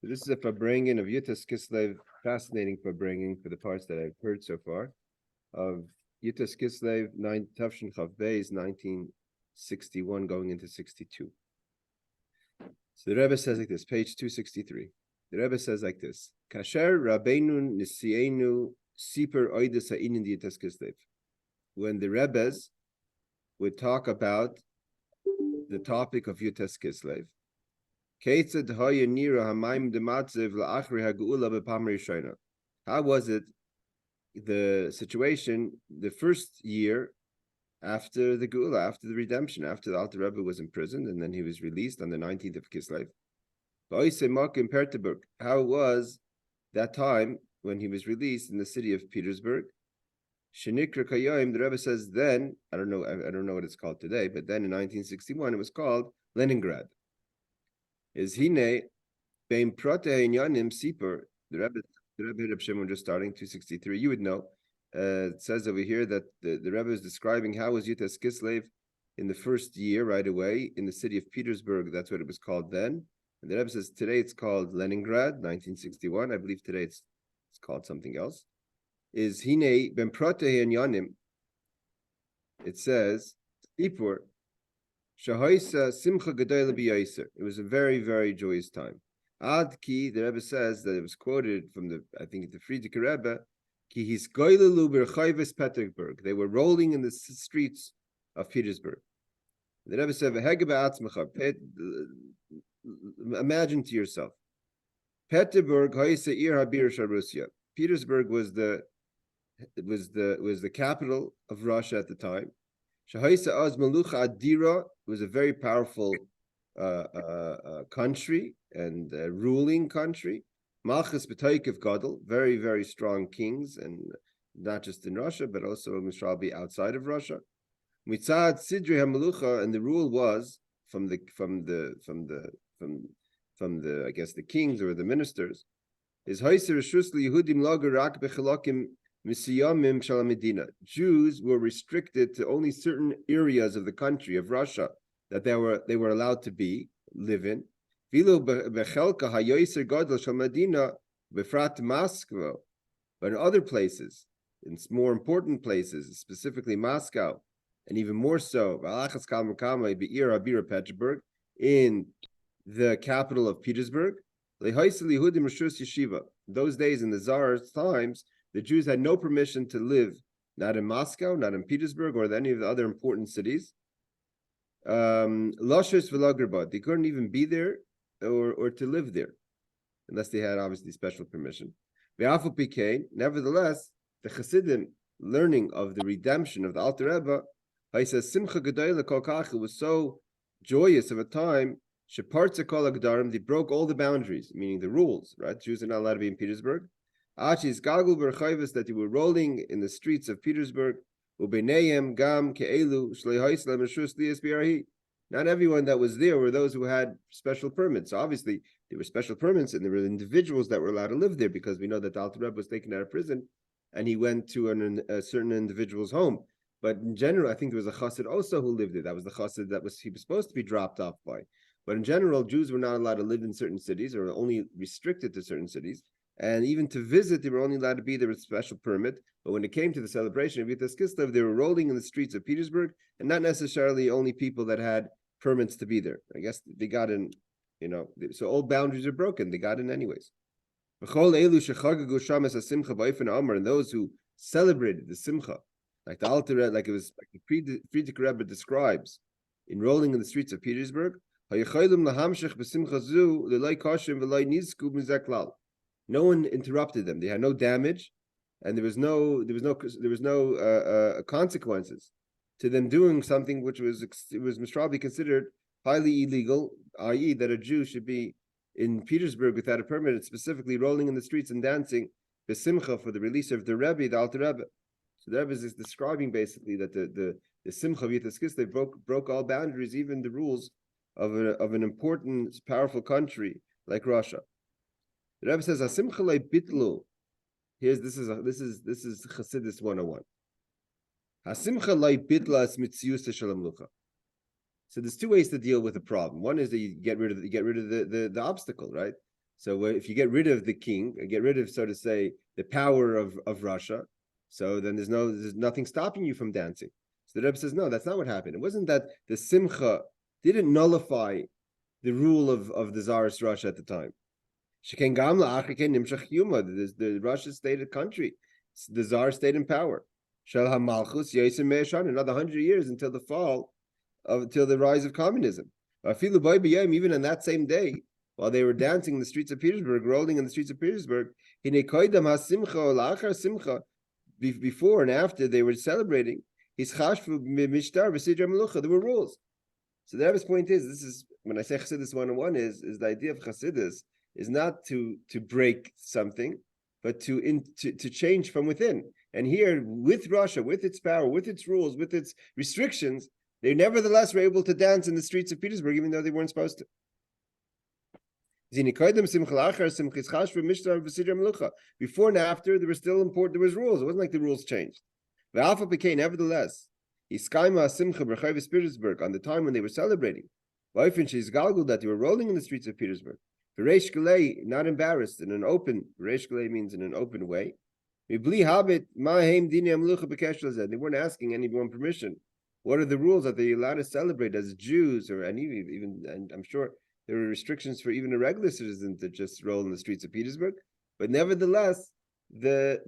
This is a Farbrengen of Yutas Kislev, fascinating Farbrengen for the parts that I've heard so far, of Yutas Kislev, Tafshin Chav Beis, 1961, going into 62. So the Rebbe says like this, page 263. The Rebbe says like this, Kasher Rabbeinu Nisienu Siper Oides Ha'inin Yutas Kislev. When the Rebbes would talk about the topic of Yutas Kislev, how was it the situation the first year after the Geula, after the redemption, after the Alter Rebbe was imprisoned and then he was released on the 19th of Kislev? How was that time when he was released in the city of Petersburg? Shenikra Kayim, the Rebbe says then, I don't know what it's called today, but then in 1961 it was called Leningrad. Is Hine Bein Prote Inyanim Sipur, the Rebbe Reb Shimon just starting 263. You would know. It says over here that the Rebbe is describing how was Yutas Kislev in the first year right away in the city of Petersburg. That's what it was called then. And the Rebbe says today it's called Leningrad, 1961. I believe today it's called something else. Is Hine Ben Prote Inyanim. It says Sipur. It was a very, very joyous time. Ad ki, the Rebbe says that it was quoted from the Friedrich Rebbe, ki his goylelu berchayves Petersburg. They were rolling in the streets of Petersburg. The Rebbe said, imagine to yourself, Petersburg Petersburg was the capital of Russia at the time. Was a very powerful country and ruling country. Malchus B'Toikev Gadol, very, very strong kings, and not just in Russia, but also Mishralbi outside of Russia. Mitzad Sidri HaMelucha, and the rule was from the I guess the kings or the ministers, is Haiser Rishus Yehudim Lager Rak Bechalakim Misiyamim Shalamedina. Jews were restricted to only certain areas of the country of Russia that they were allowed to live in. But in other places, in more important places, specifically Moscow, and even more so, Petersburg, in the capital of Petersburg, those days in the Tsar's times, the Jews had no permission to live, not in Moscow, not in Petersburg, or any of the other important cities. They couldn't even be there or to live there, unless they had obviously special permission. Nevertheless, the Chassidim learning of the redemption of the Alter Rebbe, he says Simcha Gedoyla was so joyous of a time. They broke all the boundaries, meaning the rules. Right, Jews are not allowed to be in Petersburg. That they were rolling in the streets of Petersburg. Not everyone that was there were those who had special permits. So obviously, there were special permits, and there were individuals that were allowed to live there, because we know that the Alter Rebbe was taken out of prison, and he went to a certain individual's home. But in general, I think there was a chassid also who lived there. That was the chassid he was supposed to be dropped off by. But in general, Jews were not allowed to live in certain cities, or only restricted to certain cities. And even to visit, they were only allowed to be there with a special permit. But when it came to the celebration of Yutas Kislev, they were rolling in the streets of Petersburg, and not necessarily only people that had permits to be there. I guess they got in, so all boundaries are broken. They got in anyways. And those who celebrated the Simcha, like the Alter Rebbe, like the Friedrich Rebbe describes, in rolling in the streets of Petersburg, no one interrupted them. They had no damage, and there was no consequences to them doing something which was probably considered highly illegal, i.e., that a Jew should be in Petersburg without a permit, and specifically rolling in the streets and dancing besimcha for the release of the Rebbe, the Alter Rebbe. So the Rebbe is describing basically that the simcha of Yutas Kislev broke all boundaries, even the rules of an important, powerful country like Russia. The Rebbe says, "Hasimcha lo bitlu." This is Chassidus 101. Hasimcha lo bitla es mitzius shalom lucha. So there's two ways to deal with a problem. One is that you get rid of the obstacle, right? So if you get rid of the king, get rid of, so to say, the power of Russia, so then there's nothing stopping you from dancing. So the Rebbe says, no, that's not what happened. It wasn't that the simcha didn't nullify the rule of the Tsarist Russia at the time. The Russia stayed a country. The Tsar stayed in power. Another 100 years until the fall until the rise of communism. Even on that same day, while they were dancing in the streets of Petersburg, rolling in the streets of Petersburg, before and after they were celebrating, there were rules. So the Rebbe's point is, this is when I say Chassidus 101 is the idea of Chassidus is not to break something, but to change from within. And here, with Russia, with its power, with its rules, with its restrictions, they nevertheless were able to dance in the streets of Petersburg, even though they weren't supposed to. Before and after, there were still important. There was rules. It wasn't like the rules changed. Nevertheless, on the time when they were celebrating, that they were rolling in the streets of Petersburg, not embarrassed, in an open. Means in an open way. They weren't asking anyone permission. What are the rules that they allowed to celebrate as Jews, and I'm sure there were restrictions for even a regular citizen to just roll in the streets of Petersburg. But nevertheless, the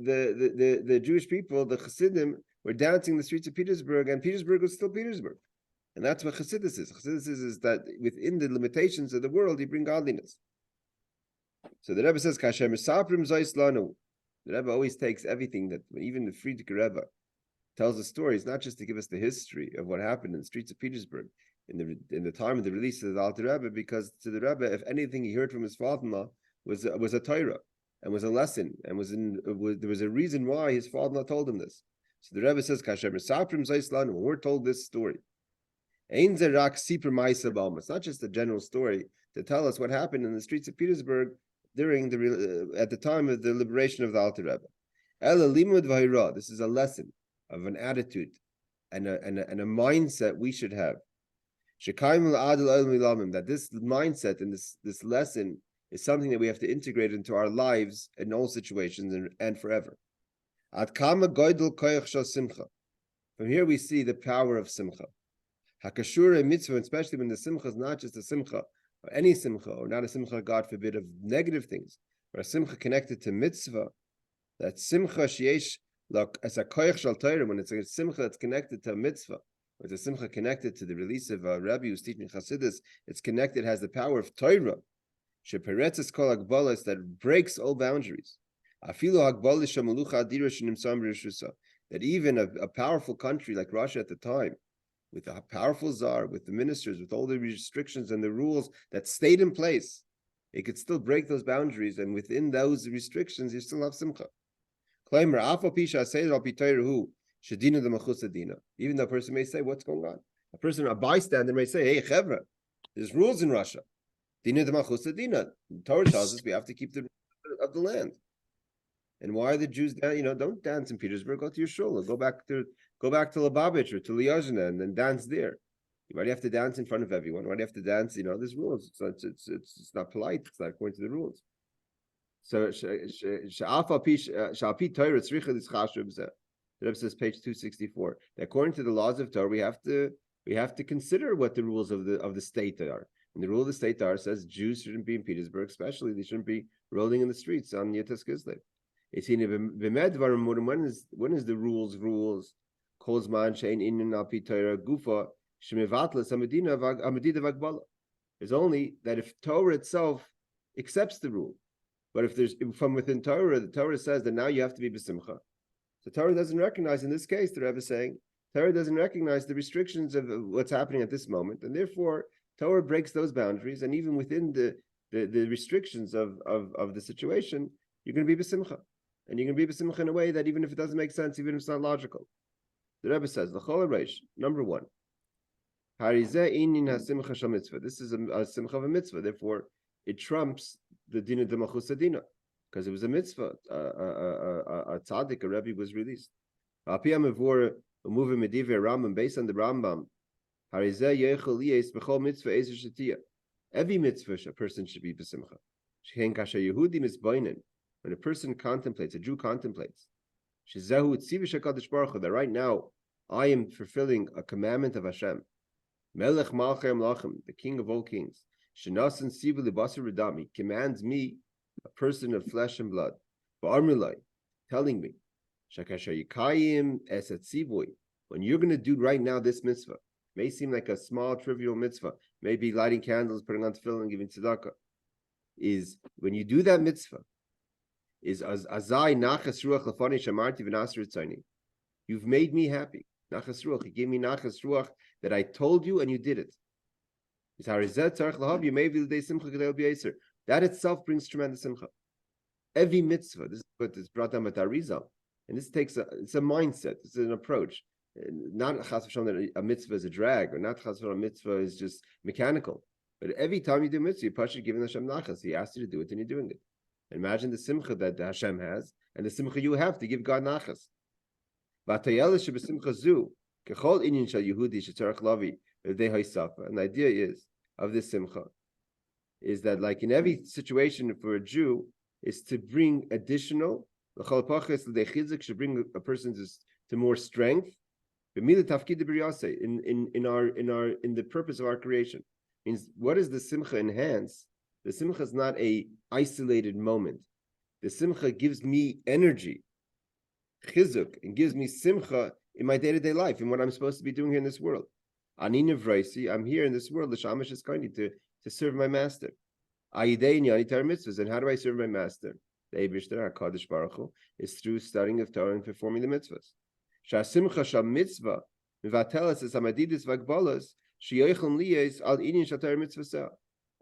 Jewish people, the Chassidim, were dancing in the streets of Petersburg, and Petersburg was still Petersburg. And that's what Chassidus is. Chassidus is that within the limitations of the world, you bring godliness. So the Rebbe says, Kashem Misaprim Zaislanu. The Rebbe always takes everything that, even the Friedrich Rebbe tells the stories, not just to give us the history of what happened in the streets of Petersburg in the time of the release of the Alter Rebbe, because to the Rebbe, if anything he heard from his father-in-law was a Torah and was a lesson, and there was a reason why his father-in-law told him this. So the Rebbe says, Kashem Misaprim Zaislanu, when we're told this story, it's not just a general story to tell us what happened in the streets of Petersburg during at the time of the liberation of the Alter Rebbe. This is a lesson of an attitude and a mindset we should have. That this mindset and this lesson is something that we have to integrate into our lives in all situations and forever. From here we see the power of simcha. Hakashura mitzvah, especially when the simcha is not just a simcha, or any simcha, or not a simcha, God forbid, of negative things, but a simcha connected to mitzvah. That simcha sheyesh as a koyach shal Torah, when it's a simcha that's connected to a mitzvah, or it's a simcha connected to the release of a Rebbe who's teaching Chassidus, it's connected, has the power of Torah, sheperetzes kol hagbalas, that breaks all boundaries. Afilu hagbalas shamalucha adira shenimsam b'rishusa, that even a powerful country like Russia at the time, with a powerful czar, with the ministers, with all the restrictions and the rules that stayed in place, it could still break those boundaries, and within those restrictions, you still have simcha. Even though a person may say, what's going on? A bystander may say, hey, chevra, there's rules in Russia. Dina de machusa dina. The Torah tells us we have to keep the rules of the land. And why are the Jews don't dance in Petersburg, go to your shul, go back to Lubavitch or to Lyozhna and then dance there. Why do you have to dance in front of everyone? Why do you have to dance? There's rules. It's not polite. It's not according to the rules. So the Rebbe says, page 264, that according to the laws of Torah, we have to consider what the rules of the state are. And the rule of the state says Jews shouldn't be in Petersburg, especially they shouldn't be rolling in the streets on Yetas Kislev. When is the rules? It's only that if Torah itself accepts the rule, but if there's from within Torah, the Torah says that now you have to be b'simcha. So Torah doesn't recognize, in this case, the Rebbe is saying, Torah doesn't recognize the restrictions of what's happening at this moment, and therefore Torah breaks those boundaries, and even within the restrictions of the situation, you're going to be b'simcha. And you're going to be b'simcha in a way that even if it doesn't make sense, even if it's not logical. The Rebbe says, l'chol reish, number one, harizeh inin hasimcha shel mitzvah. This is a simcha of a mitzvah, therefore it trumps the dina de machus dina, because it was a mitzvah. A tzaddik, a Rebbe, was released. Based on the Rambam, harizeh yechol liyes b'chol mitzvah ezer shetia. Every mitzvah a person should be b'simcha. When a person contemplates, a Jew contemplates, that right now I am fulfilling a commandment of Hashem, Melech Malchei Amlachim, the King of all kings, Shenasan Sivu Libasar Redami, commands me, a person of flesh and blood, telling me, when you're going to do right now this mitzvah, may seem like a small, trivial mitzvah, maybe lighting candles, putting on tefillin, and giving tzedakah, is when you do that mitzvah, is azai nachas ruach lafani shamarti v'nasr tzayni. You've made me happy. Nachas ruach, you gave me nachas ruach that I told you and you did it. That itself brings tremendous simcha. Every mitzvah, this is what is brought down by Arizal, and this takes it's a mindset, it's an approach. Not chas v'shalom that a mitzvah is a drag, or not chas v'shalom a mitzvah is just mechanical. But every time you do mitzvah, you're giving Hashem nachas. He asked you to do it, and you're doing it. Imagine the simcha that Hashem has, and the simcha you have to give God nachas. And the idea is of this simcha is that, like in every situation for a Jew, is to bring additional. Should bring a person to more strength. In the purpose of our creation. Means, what does the simcha enhance? The simcha is not a isolated moment. The simcha gives me energy, chizuk, and gives me simcha in my day-to-day life, in what I'm supposed to be doing here in this world. Ani nevraisi, I'm here in this world, l'shamash eskani, to serve my master. Ayidei nyani tar mitzvahs, and how do I serve my master? The Eibishter HaKadosh Baruch Hu is through studying of Torah and performing the mitzvahs. Shah simcha shah mitzvah mivatelas es amadidis vagbalas.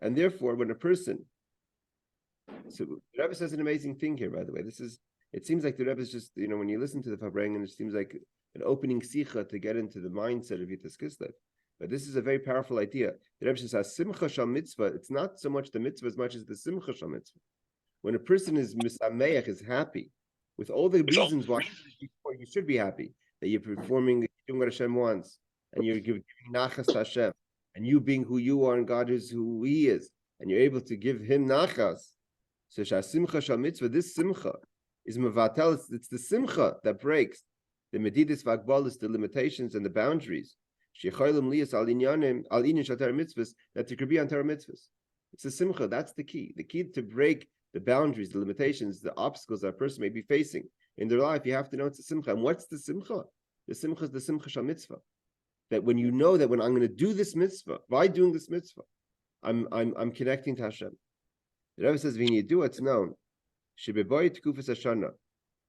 And therefore, when a person, so the Rebbe says an amazing thing here, by the way. It seems like the Rebbe is just, when you listen to the Fabrengen, it seems like an opening sicha to get into the mindset of Yitas Kislev. But this is a very powerful idea. The Rebbe says, simcha shal mitzvah, it's not so much the mitzvah as much as the simcha shal mitzvah. When a person is misameach, is happy, with all the reasons why you should be happy, that you're doing what Hashem wants, and you're giving nachas to Hashem, and you being who you are, and God is who He is, and you're able to give Him nachas. So simcha shal mitzvah, this simcha is mevatel. It's the simcha that breaks the medidis v'agbalis, the limitations and the boundaries. Shecholim liyas al inyanim al inyan shal Torah mitzvahs, that it could be on Torah mitzvahs. It's the simcha. That's the key. The key to break the boundaries, the limitations, the obstacles that a person may be facing in their life. You have to know it's the simcha. And what's the simcha? The simcha is the simcha shal mitzvah. That when you know that when I'm going to do this mitzvah, by doing this mitzvah, I'm connecting to Hashem. The Rebbe says, when you do it's known,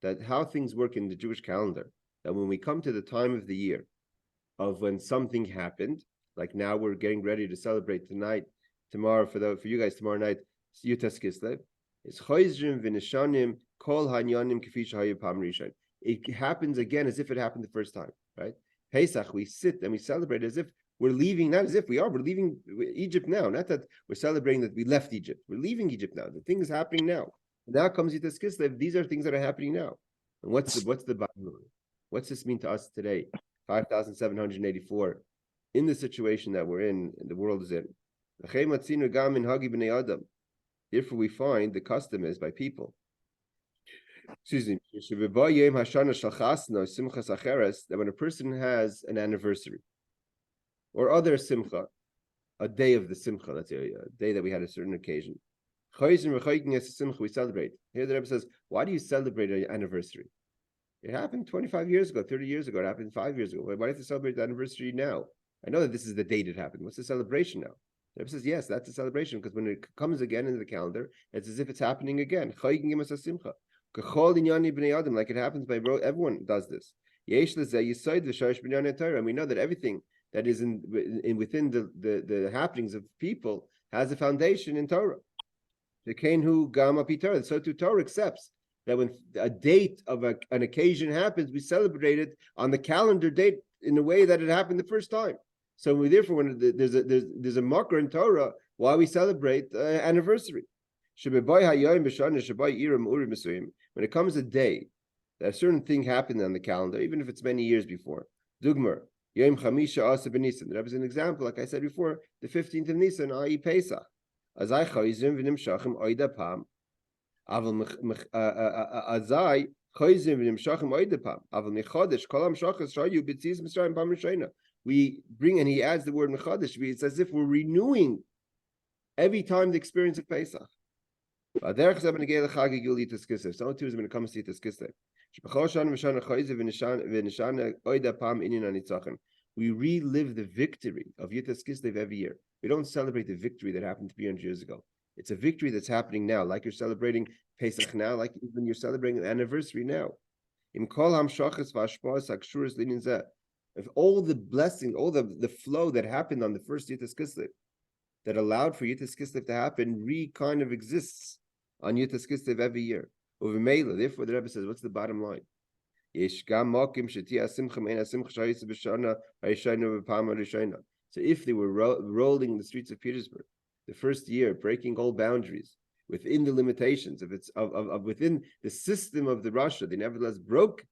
that how things work in the Jewish calendar, that when we come to the time of the year of when something happened, like now we're getting ready to celebrate tomorrow for you guys tomorrow night, Yutas Kislev, it's Choizrim v'Nishanim Kol Hanyanim K'fi Shehayu Pam Rishon. It happens again as if it happened the first time, right? Pesach, we sit and we celebrate as if we're leaving, not as if we're leaving Egypt now. Not that we're celebrating that we left Egypt. We're leaving Egypt now. The thing is happening now. Now comes Yitas Kislev. These are things that are happening now. And what's the Bible? What's this mean to us today? 5,784 in the situation that we're in, and the world is in. Therefore, we find the custom is by people. Excuse me. That when a person has an anniversary or other simcha, a day of the simcha, let's say a day that we had a certain occasion, we celebrate. Here the Rebbe says, why do you celebrate an anniversary? It happened 25 years ago, 30 years ago. It happened 5 years ago. Why do you have to celebrate the anniversary now? I know that this is the date it happened. What's the celebration now? The Rebbe says, yes, that's a celebration, because when it comes again into the calendar, it's as if it's happening again. Like it happens by everyone does this. And we know that everything that is within the happenings of people has a foundation in Torah. So too Torah accepts that when a date of an occasion happens, we celebrate it on the calendar date in the way that it happened the first time. So therefore, when there's a marker in Torah, why we celebrate anniversary. When it comes a day that a certain thing happened on the calendar, even if it's many years before. Dugmer, Yom Chamisha Asa Ben Nisan. That was an example, like I said before, the 15th of Nisan, i.e. Pesach. Azai chayzim v'nimshachim oida pam. Aval azai chayzim v'nimshachim oida pam. Aval mechodesh kol hamshachas shayu b'tzias Mitzrayim pam rishayna. We bring, and he adds the word mechodesh. It's as if we're renewing every time the experience of Pesach. So too is when it comes to Yitas Kislev. We relive the victory of Yitas Kislev every year. We don't celebrate the victory that happened 300 years ago. It's a victory that's happening now, like you're celebrating Pesach now, like even you're celebrating an anniversary now. If all the blessing, all the flow that happened on the first Yitas Kislev, that allowed for Yitas Kislev to happen, kind of exists on Yitas Kislev every year. Therefore, the Rebbe says, what's the bottom line? So if they were rolling the streets of Petersburg the first year, breaking all boundaries within the limitations of within the system of the Russia, they nevertheless broke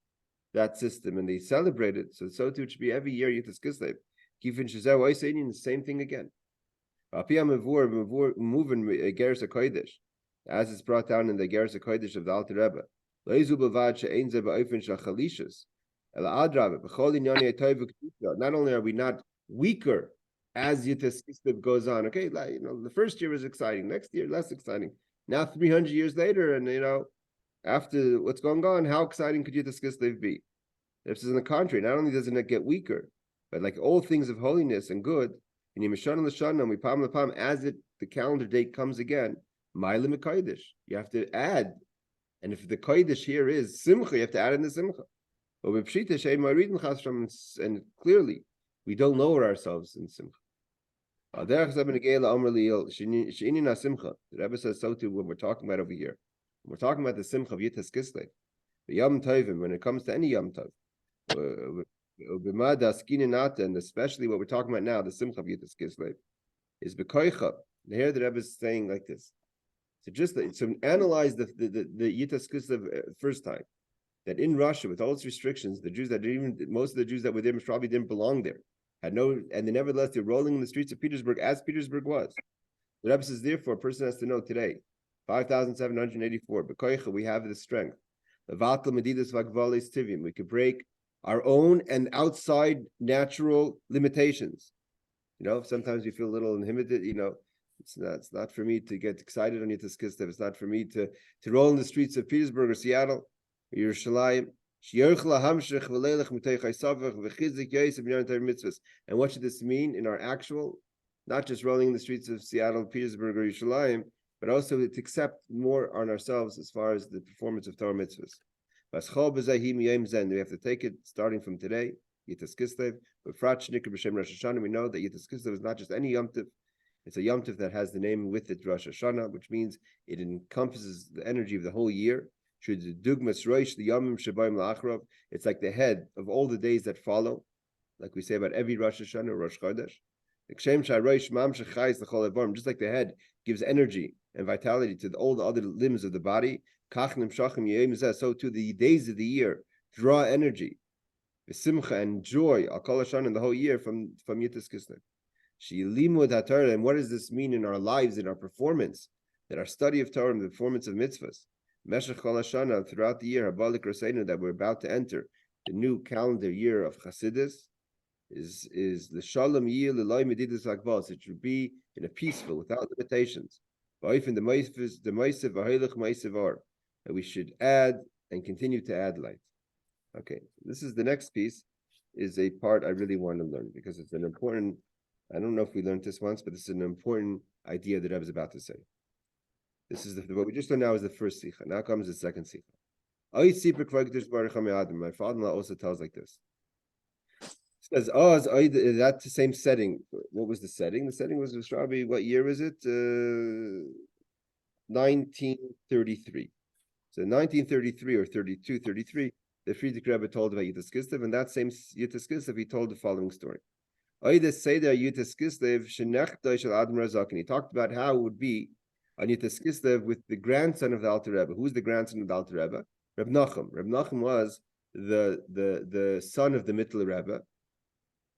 that system and they celebrated. So too it should be every year Yitas Kislev. The same thing again. As it's brought down in the Geras HaKodesh of the Alter Rebbe. Not only are we not weaker as Yitas Kislev goes on, okay, the first year was exciting, next year less exciting. Now 300 years later, and after what's going on, how exciting could Yitas Kislev be? This is in the contrary. Not only doesn't it get weaker, but like all things of holiness and good, as the calendar date comes again, you have to add. And if the Kodesh here is Simcha, you have to add in the Simcha. And clearly, we don't lower ourselves in Simcha. The Rebbe says so too when we're talking about over here. When we're talking about the Simcha of Yitas Kislev, the Yom Tovim, when it comes to any Yom Tov, and especially what we're talking about now, the Simcha of Yitas Kislev, is B'koicha. Here the Rebbe is saying like this. So just to analyze the Yitas Kislev first time, that in Russia, with all its restrictions, the Jews most of the Jews that were there probably didn't belong there, and they nevertheless they're rolling in the streets of Petersburg as Petersburg was. The Rebbe says, therefore, a person has to know today, 5,784, B'koicha, we have the strength. We could break our own and outside natural limitations. Sometimes we feel a little inhibited, it's not for me to get excited on Yitas Kislev. It's not for me to roll in the streets of Petersburg or Seattle or Yerushalayim. And what should this mean in our actual, not just rolling in the streets of Seattle, Petersburg, or Yerushalayim, but also to accept more on ourselves as far as the performance of Torah mitzvahs. We have to take it starting from today, Yitas Kislev. We know that Yitas Kislev is not just any Yom Tov. It's a Yom Tov that has the name with it, Rosh Hashanah, which means it encompasses the energy of the whole year. It's like the head of all the days that follow, like we say about every Rosh Hashanah or Rosh Chodesh. Just like the head gives energy and vitality to all the other limbs of the body, so too the days of the year draw energy, simcha and joy, in the whole year from Yitas Kislev. And what does this mean in our lives, in our performance, in our study of Torah and the performance of mitzvahs? Throughout the year, that we're about to enter, the new calendar year of Chassidus, is the Shalom Yir L'Loi Medidas Akbos. It should be in a peaceful, without limitations. That we should add and continue to add light. Okay, this is the next piece, is a part I really want to learn because it's an important. I don't know if we learned this once, but this is an important idea that I was about to say. This is what we just learned now is the first Sicha. Now comes the second Sicha. My father-in-law also tells like this. It says, that same setting. What was the setting? The setting was Shrabi. What year is it? 1933. So 1933 or 32, 33, the Friedrich Rebbe told about Yitas Kislev, and that same Yitas Kislev, he told the following story. He talked about how it would be on Yitas Kislev with the grandson of the Alter Rebbe. Who's the grandson of the Alter Rebbe? Reb Nachum. Reb Nachum was the son of the Mittler Rebbe,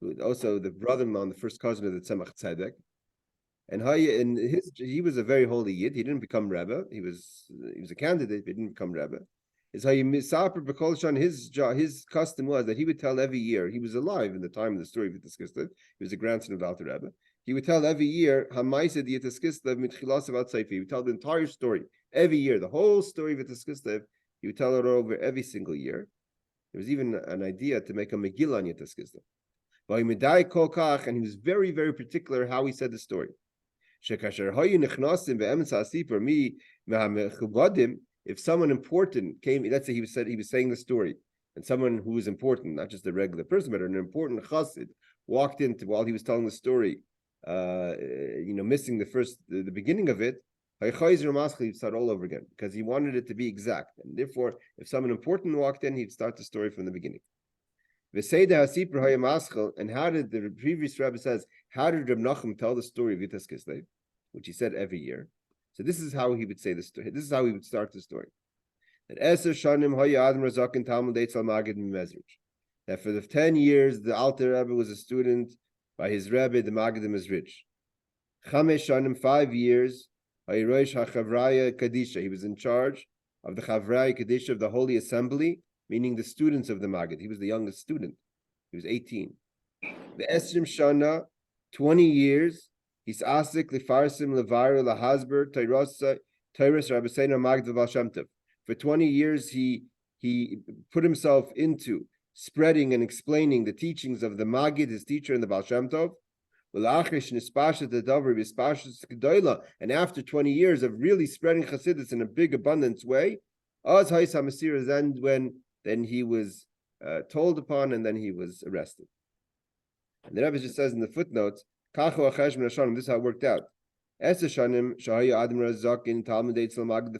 who also the brother-in-law and the first cousin of the Tzemach Tzedek. And he was a very holy yid. He didn't become Rebbe. He was a candidate, but he didn't become Rebbe. Is how you misaper b'kol his custom was that he would tell every year. He was alive in the time of the story of Yitas Kislev. He was a grandson of the Alter Rebbe. He would tell every year Hamaisa di Yitas Kislev mitchilas about Seifi. He would tell the entire story every year, the whole story of Yitas Kislev. He would tell it over every single year. There was even an idea to make a Megillah on Yitas Kislev. And he was very, very particular how he said the story. If someone important came, let's say he was saying the story, and someone who was important, not just a regular person, but an important chassid, walked in while he was telling the story, missing the beginning of it, he'd start all over again because he wanted it to be exact. And therefore, if someone important walked in, he'd start the story from the beginning. And how did the previous Rebbe says, how did Reb Nachum tell the story of Yitas Kislev, which he said every year? So this is how he would say the story. This is how he would start the story. That for the 10 years, the Alter Rebbe was a student by his Rebbe, the Magadim Mezrich. 5 years, he was in charge of the Chavraya Kadisha of the Holy Assembly, meaning the students of the Magid. He was the youngest student. He was 18. The Esrim Shana, 20 years, he's asik lifarsim levaru lahasber Tyrus Rabbeinu Magid Baal Shem Tov. For 20 years, he put himself into spreading and explaining the teachings of the Magid, his teacher, and the Baal Shem Tov. And after 20 years of really spreading Chassidus in a big, abundance way, then he was told upon, and then he was arrested. And the Rebbe just says in the footnotes, this is how it worked out. The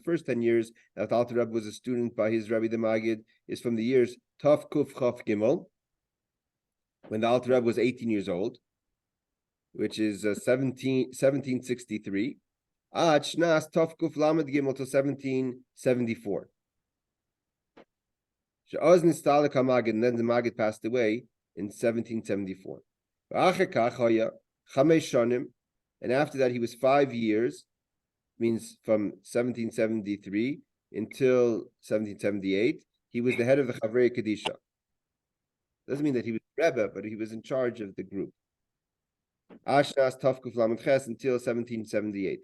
first 10 years that Alter Rebbe was a student by his Rebbe the Magid is from the years Taf Kuf Chaf Gimel, when the Alter Rebbe was 18 years old, which is 1763, Ad Shnas Taf Kuf Lamed Gimel to 1774. And then the Magid passed away in 1774. And after that, he was 5 years, means from 1773 until 1778, he was the head of the Chavrei Kadisha. Doesn't mean that he was Rebbe, but he was in charge of the group. Ashnas Tafkuf Lamed Ches until 1778.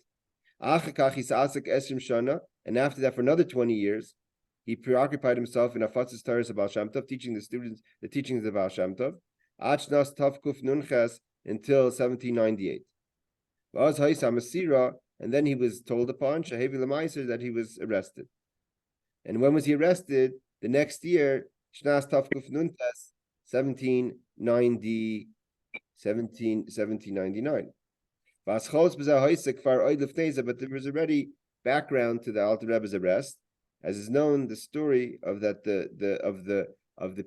And after that, for another 20 years, he preoccupied himself in Afatzis Taras of Baal Shem Tov, teaching the students the teachings of Baal Shem Tov. Ashnas Tafkuf Nun Ches until 1798. And then he was told upon Shahevi Lemaiser that he was arrested. And when was he arrested? The next year, Shnas Tafkuf Nun Ches, 1799. But there was already background to the Alter Rebbe's arrest, as is known the story of that the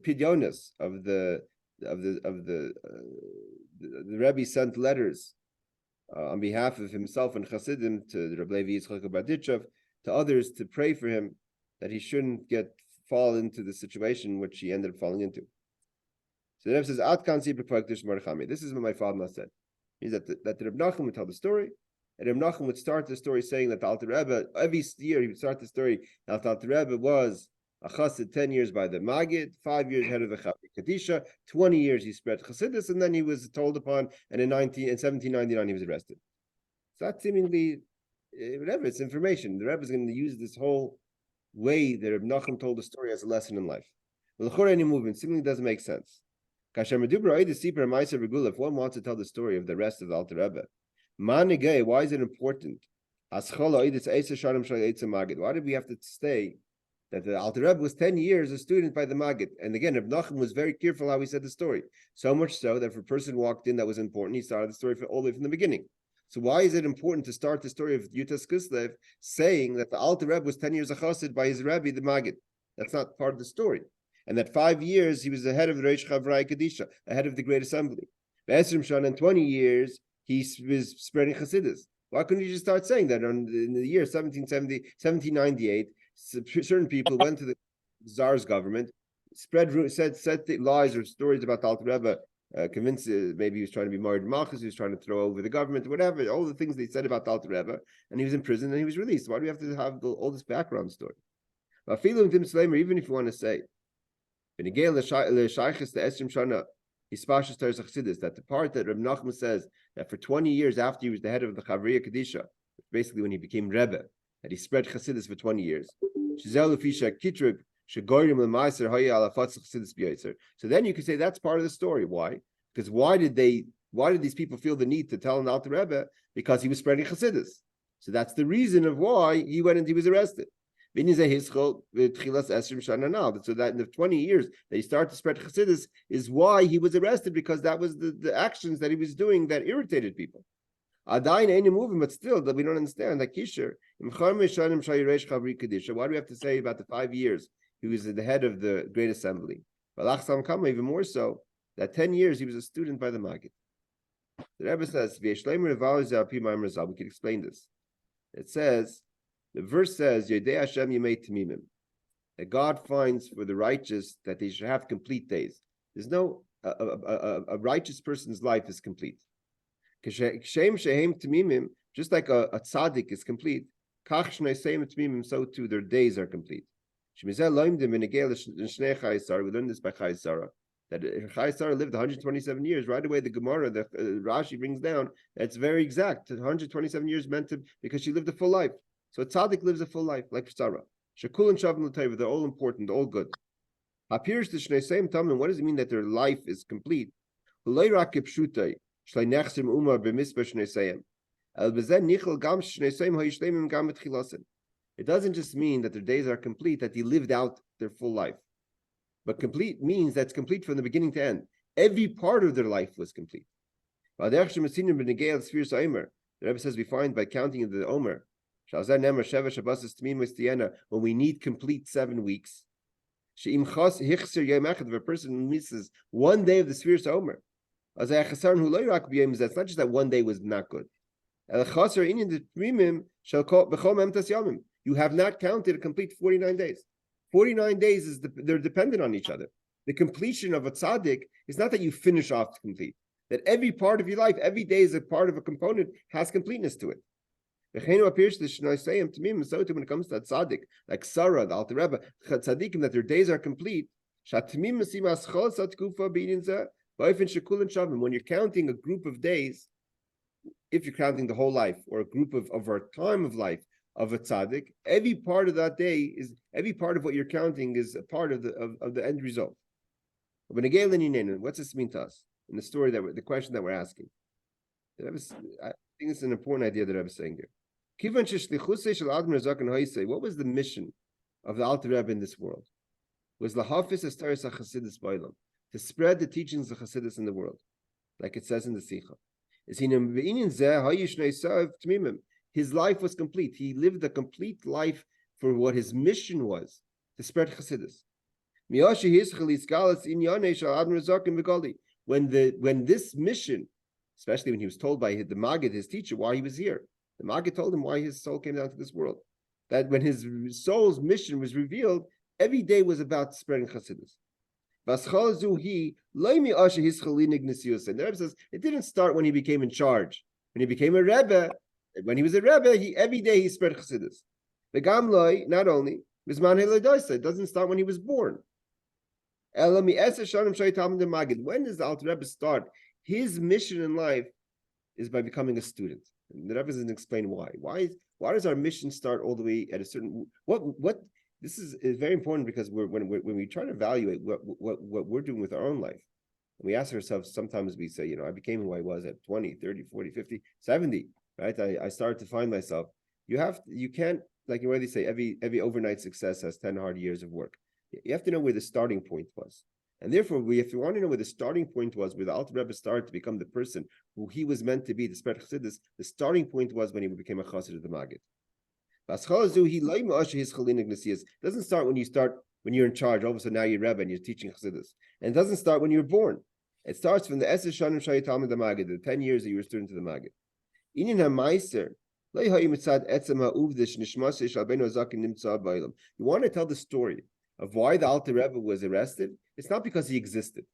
pidyonis of the Rebbe sent letters on behalf of himself and Chassidim to the Reb Levi Yitzchak Berditchev, to others to pray for him that he shouldn't fall into the situation which he ended up falling into. So the Rebbe says, this is what my father said. Means that the Reb Nachum would tell the story, and Reb Nachum would start the story saying that the Alter Rebbe, every year he would start the story that the Alter Rebbe was a chassid 10 years by the Magid, 5 years head of the Kadisha, 20 years he spread chassidus, and then he was told upon, and in 1799 he was arrested. So that seemingly, whatever, it's information. The Rebbe is going to use this whole way that Reb Nachum told the story as a lesson in life. The L'chorei movement seemingly doesn't make sense. If one wants to tell the story of the rest of the Alter Rebbe, why is it important? Why did we have to say that the Alter Rebbe was 10 years a student by the Magid? And again, Reb Nachum was very careful how he said the story. So much so that if a person walked in that was important, he started the story all the way from the beginning. So why is it important to start the story of Yitas Kislev saying that the Alter Rebbe was 10 years a chassid by his Rebbe, the Magid? That's not part of the story. And that 5 years he was the head of the Reish Chavraya Kadisha, the head of the Great Assembly. And 20 years he was spreading Chassidus. Why couldn't you just start saying that in the year 1798, certain people went to the Tsar's government, said lies or stories about the Alter Rebbe convinced maybe he was trying to be married to Malchus, he was trying to throw over the government, whatever, all the things they said about the Alter Rebbe, and he was in prison and he was released. Why do we have to have all this background story? Even if you want to say, that the part that Reb Nachman says that for 20 years after he was the head of the Chavriya Kadisha, basically when he became Rebbe, that he spread Chassidus for 20 years. So then you could say that's part of the story. Why? Because why did these people feel the need to tell an Alter Rebbe? Because he was spreading Chassidus. So that's the reason of why he went and he was arrested. So that in the 20 years that he started to spread Chassidus is why he was arrested, because that was the actions that he was doing that irritated people. Adain ain't moving, but still that we don't understand that Kisher. Why do we have to say about the 5 years he was the head of the Great Assembly? Even more so, that 10 years he was a student by the Maggid. The Rebbe says, we can explain this. It says, the verse says, Yedei Hashem Yemei Tamimim, that God finds for the righteous that they should have complete days. There's no, a righteous person's life is complete. Just like a tzaddik is complete, so too their days are complete. We learn this by Chai Sarah, that Chai Sarah lived 127 years. Right away, the Gemara, the Rashi brings down, that's very exact. 127 years meant to, because she lived a full life. So a tzaddik lives a full life, like Sarah. Shekul and Shavim L'Tayva, they're all important, all good. Appears to Shnei Seim Tamim, what does it mean that their life is complete? It doesn't just mean that their days are complete, that they lived out their full life. But complete means that's complete from the beginning to end. Every part of their life was complete. The Rebbe says we find by counting the Omer, when we need complete 7 weeks. If a person misses one day of the Sfiras Omer, it's not just that one day was not good. You have not counted a complete 49 days. 49 days they're dependent on each other. The completion of a tzaddik is not that you finish off complete. That every part of your life, every day is a part of a component, has completeness to it. Appears to when it comes to a tzaddik, like Sarah, the Alter Rebbe, tzaddikim, that their days are complete. When you're counting a group of days, if you're counting the whole life or a group of a time of life of a tzaddik, every part of that day is, every part of what you're counting is a part of the end result. What's this mean to us in the story the question that we're asking? I think it's an important idea that I was saying here. What was the mission of the Alter Rebbe in this world? Was to spread the teachings of Chassidus in the world, like it says in the Sicho. His life was complete. He lived a complete life for what his mission was, to spread Chassidus. When this mission, especially when he was told by the Maggid, his teacher, why he was here, the Maggid told him why his soul came down to this world. That when his soul's mission was revealed, every day was about spreading Chassidus. And the Rebbe says it didn't start when he became in charge. When he became a Rebbe, when he was a Rebbe, every day he spread Chassidus. Not only, it doesn't start when he was born. When does the Alter Rebbe start? His mission in life is by becoming a student. And the Rebbe doesn't explain why. Why does our mission start all the way at a certain what? This is very important, because when we try to evaluate what we're doing with our own life, and we ask ourselves, sometimes we say, I became who I was at 20, 30, 40, 50, 70, right? I started to find myself. You can't, like you already say, every overnight success has 10 hard years of work. You have to know where the starting point was. And therefore, if you want to know where the starting point was, where the Alter Rebbe started to become the person who he was meant to be, to spread Chassidus, the starting point was when he became a Chassid of the Maggid. It doesn't start when you're in charge. All of a sudden now you're Rebbe and you're teaching Chassidus. And it doesn't start when you're born. It starts from the Eser Shanim Shai Talmud the Maggid, the 10 years that you were a student to the Maggid. You want to tell the story of why the Alter Rebbe was arrested? It's not because he existed.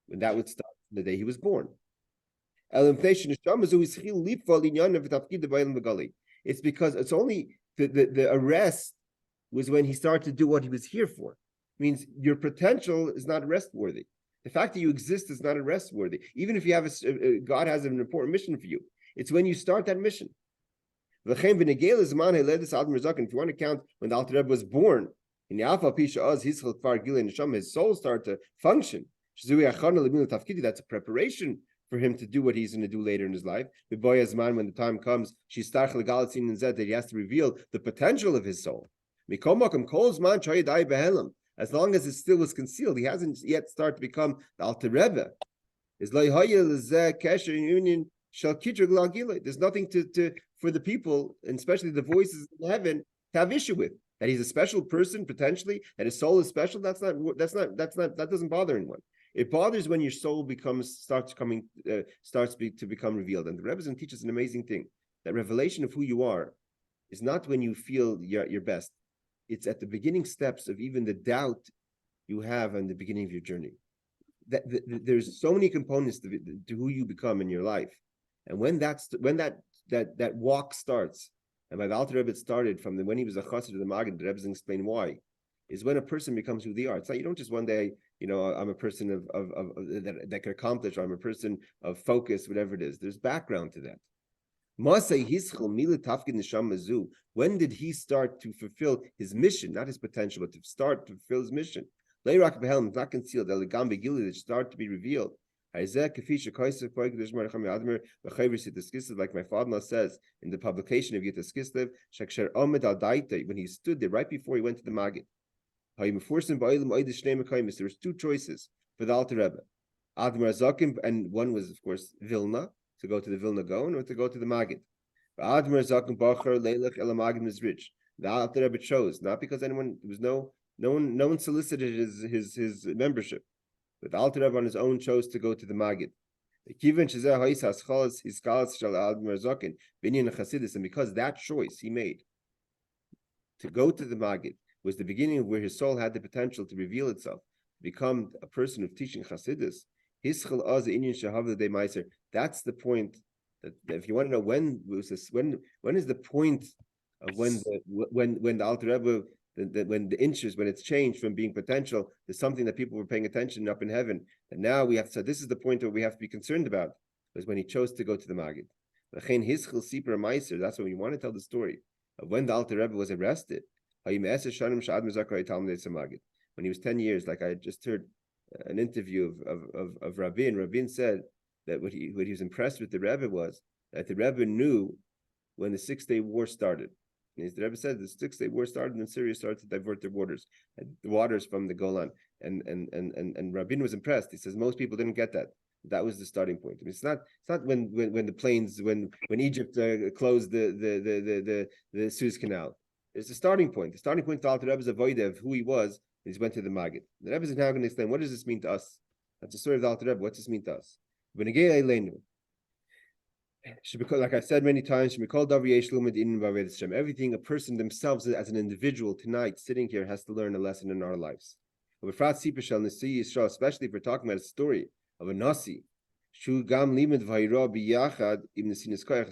When that would start. the day he was born. It's because it's only the arrest was when he started to do what he was here for. It means your potential is not arrest worthy. The fact that you exist is not arrest worthy. Even if you have God has an important mission for you, it's when you start that mission. If you want to count when the Alter Rebbe was born, in his soul started to function. That's a preparation for him to do what he's going to do later in his life. When the time comes, that he has to reveal the potential of his soul. As long as it still was concealed, he hasn't yet started to become the Alter Rebbe. There's nothing to for the people, and especially the voices in heaven, to have issue with. That he's a special person potentially, that his soul is special. That doesn't bother anyone. It bothers when your soul starts to become revealed. And the Rebbes teaches an amazing thing: that revelation of who you are is not when you feel your best. It's at the beginning steps of even the doubt you have in the beginning of your journey. There's so many components to who you become in your life, and when that walk starts, and by the Alter Rebbe it started from when he was a chassid to the Maggid. The Rebbe explain why. Is when a person becomes who they are. It's not, you don't just one day, I'm a person of that can accomplish, or I'm a person of focus, whatever it is. There's background to that. When did he start to fulfill his mission, not his potential, but to start to fulfill his mission? Not concealed, that start to be revealed. Like my father says in the publication of Yitas Kislev, when he stood there right before he went to the Maggid. There was two choices for the Alter Rebbe. And one was, of course, Vilna, to go to the Vilna Gaon, or to go to the Maggid. The Alter Rebbe chose, not because no one solicited his membership, but the Alter Rebbe on his own chose to go to the Maggid. And because that choice he made to go to the Maggid was the beginning of where his soul had the potential to reveal itself, to become a person of teaching Chassidus. That's the point. That if you want to know when is the point of when the Alter Rebbe, when it's changed from being potential to something that people were paying attention up in heaven, and now we have to say this is the point that we have to be concerned about, was when he chose to go to the Maggid. That's when you want to tell the story of when the Alter Rebbe was arrested. When he was 10 years, like I just heard an interview of Rabin. Rabin said that what he was impressed with the Rebbe was that the Rebbe knew when the 6-Day War started. And the Rebbe said the 6-Day War started and Syria started to divert the waters from the Golan. And Rabin was impressed. He says most people didn't get that. That was the starting point. I mean, it's not when the planes when Egypt closed the Suez Canal. It's the starting point. The starting point to Alter Rebbe's avoid of who he was. He went to the Maggid. The Rebbe is now going to explain what does this mean to us. That's the story of the Alter Rebbe. What does this mean to us? Because, like I said many times, everything a person themselves as an individual tonight sitting here has to learn a lesson in our lives. Especially if we're talking about a story of a Nasi. It's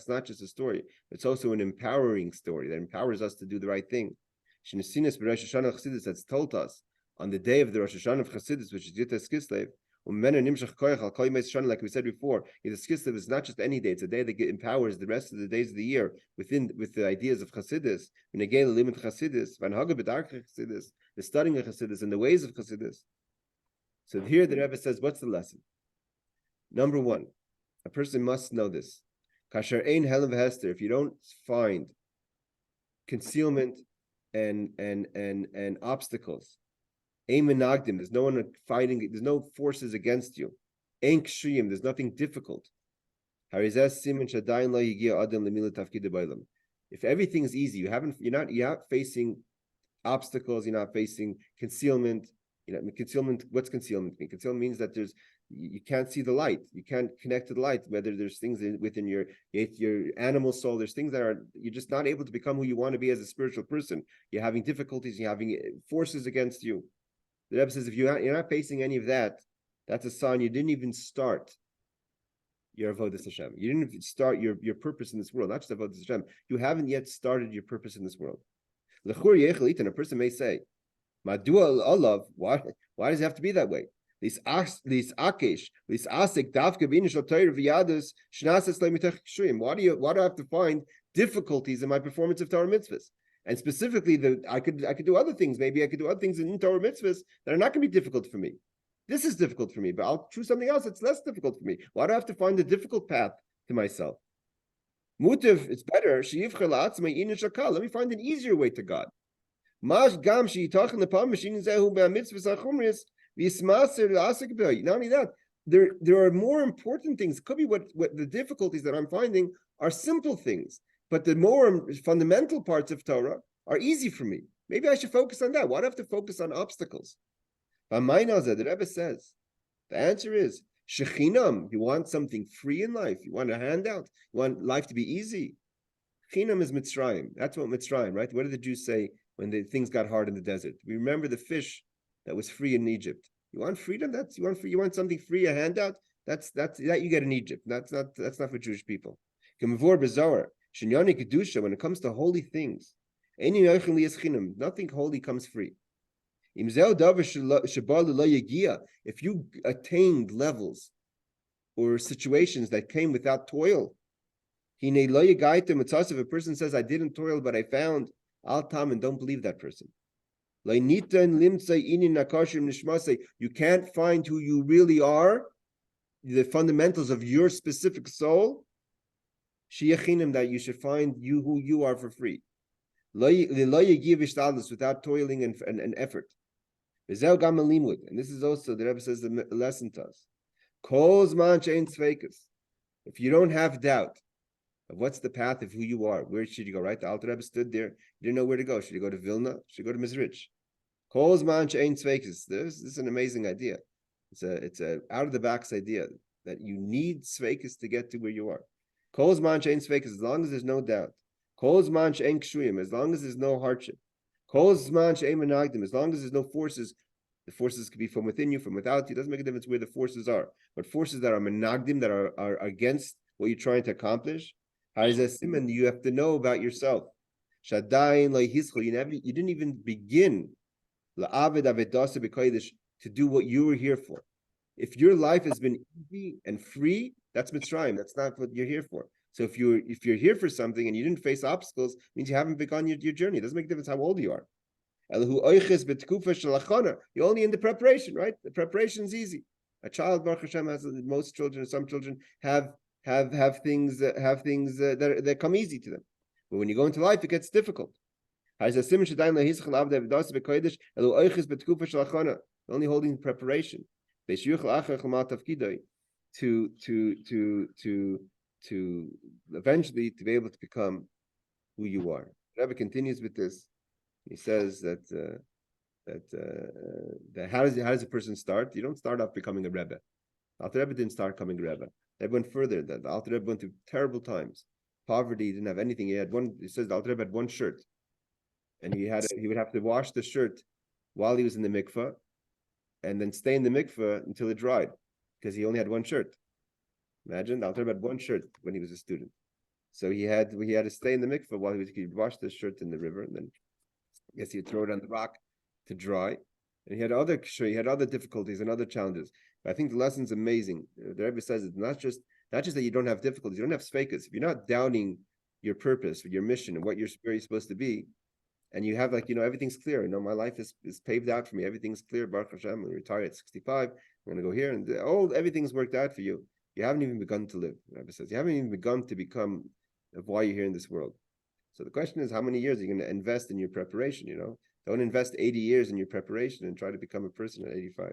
not just a story, it's also an empowering story that empowers us to do the right thing. That's told us on the day of the Rosh Hashanah of Chassidus, which is Yitas Kislev. Like we said before, Yitas Kislev is not just any day; it's a day that empowers the rest of the days of the year with the ideas of Chassidus, the studying of Chassidus and the ways of Chassidus. So here the Rebbe says, what's the lesson? Number one, a person must know this. Kasher ein helen v'hester. If you don't find concealment and obstacles, ein menagdim. There's no one fighting. There's no forces against you. Ein kshuyim. There's nothing difficult. Harizes siman shadayin lo yigia adam lemila tafkid b'olam. If everything is easy, you're not facing obstacles. You're not facing concealment. Concealment. What's concealment mean? Concealment means that you can't see the light. You can't connect to the light. Whether there's things within your animal soul, there's things that you're just not able to become who you want to be as a spiritual person. You're having difficulties. You're having forces against you. The Rebbe says if you're not facing any of that, that's a sign you didn't even start your avodas Hashem. You didn't even start your purpose in this world, not just avodas Hashem. You haven't yet started your purpose in this world. L'chur yechel, and a person may say, Madua Allah, why does it have to be that way? This akesh, this asik davka b'inish l'toyer v'yadus shnases le'mitach kshrim. Why do I have to find difficulties in my performance of Torah mitzvahs? And specifically, I could do other things. Maybe I could do other things in Torah mitzvahs that are not going to be difficult for me. This is difficult for me, but I'll choose something else that's less difficult for me. Why do I have to find a difficult path to myself? Mutiv, it's better. Let me find an easier way to God. Not only that, there are more important things. It could be what the difficulties that I'm finding are simple things, but the more fundamental parts of Torah are easy for me. Maybe I should focus on that. Why do I have to focus on obstacles? The Rebbes says, the answer is, Shechinam, you want something free in life. You want a handout. You want life to be easy. Chinam is Mitzrayim. That's what Mitzrayim, right? What did the Jews say when things got hard in the desert? We remember the fish that was free in Egypt. You want freedom? You want something free, a handout? That you get in Egypt. That's not for Jewish people. When it comes to holy things, nothing holy comes free. If you attained levels or situations that came without toil, if a person says, I didn't toil, but I found, and don't believe that person. You can't find who you really are, the fundamentals of your specific soul, that you should find who you are for free. Without toiling and effort. And this is also, the Rebbe says, the lesson to us. If you don't have doubt of what's the path of who you are, where should you go, right? The Alter Rebbe stood there, he didn't know where to go. Should he go to Vilna? Should he go to Mizrich? This is an amazing idea. It's a out of the box idea that you need Sveikus to get to where you are. As long as there's no doubt. As long as there's no hardship. As long as there's no forces. The forces could be from within you, from without you. It doesn't make a difference where the forces are. But forces that are menagdim, that are against what you're trying to accomplish, you have to know about yourself. You didn't even begin to do what you were here for. If your life has been easy and free, that's Mitzrayim. That's not what you're here for. So if you're here for something and you didn't face obstacles, it means you haven't begun your journey. It doesn't make a difference how old you are. You're only in the preparation, right? The preparation is easy. A child, Baruch Hashem, most children, some children have things that come easy to them. But when you go into life, it gets difficult. Only holding preparation. To eventually to be able to become who you are. Rebbe continues with this. He says that how does a person start? You don't start off becoming a Rebbe. Alter Rebbe didn't start becoming a Rebbe. They went further. The Alter Rebbe went through terrible times. Poverty, he didn't have anything. He says the Alter Rebbe had one shirt, and he would have to wash the shirt while he was in the mikveh, and then stay in the mikveh until it dried, because he only had one shirt. Imagine, the Alter Rebbe had one shirt when he was a student, so he had to stay in the mikveh while he could wash the shirt in the river, and then I guess he'd throw it on the rock to dry. And he had other difficulties and other challenges. But I think the lesson's amazing. The Rebbe says it's not just that you don't have difficulties, you don't have sveikas. If you're not doubting your purpose, your mission, and what you're supposed to be, and you have everything's clear. My life is paved out for me. Everything's clear. Baruch Hashem, I'm going to retire at 65. I'm going to go here, and everything's worked out for you. You haven't even begun to live. The Rebbe says you haven't even begun to become of why you're here in this world. So the question is, how many years are you going to invest in your preparation? Don't invest 80 years in your preparation and try to become a person at 85.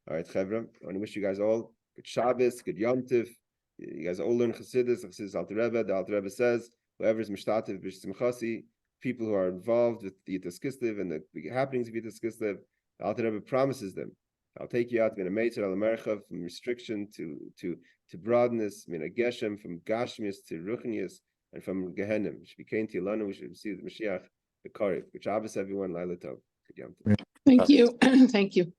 All right, Chevra, I want to wish you guys all good Shabbos, good Yom Tov. You guys all learn Chassidus Alter Rebbe. The Alter Rebbe says, whoever is Mishtatev B'Simchasi, people who are involved with the Yitas Kislev and the happenings of Yitas Kislev, the Alter Rebbe promises them, I'll take you out from restriction to broadness, Geshem, from Gashmius to Ruchnius, and from Gehenim. We should be came to Yolana, we should receive the Mashiach, the Karif. Good Shabbos, everyone. Laila Tov. Good Yom Tov. Thank you. Thank you.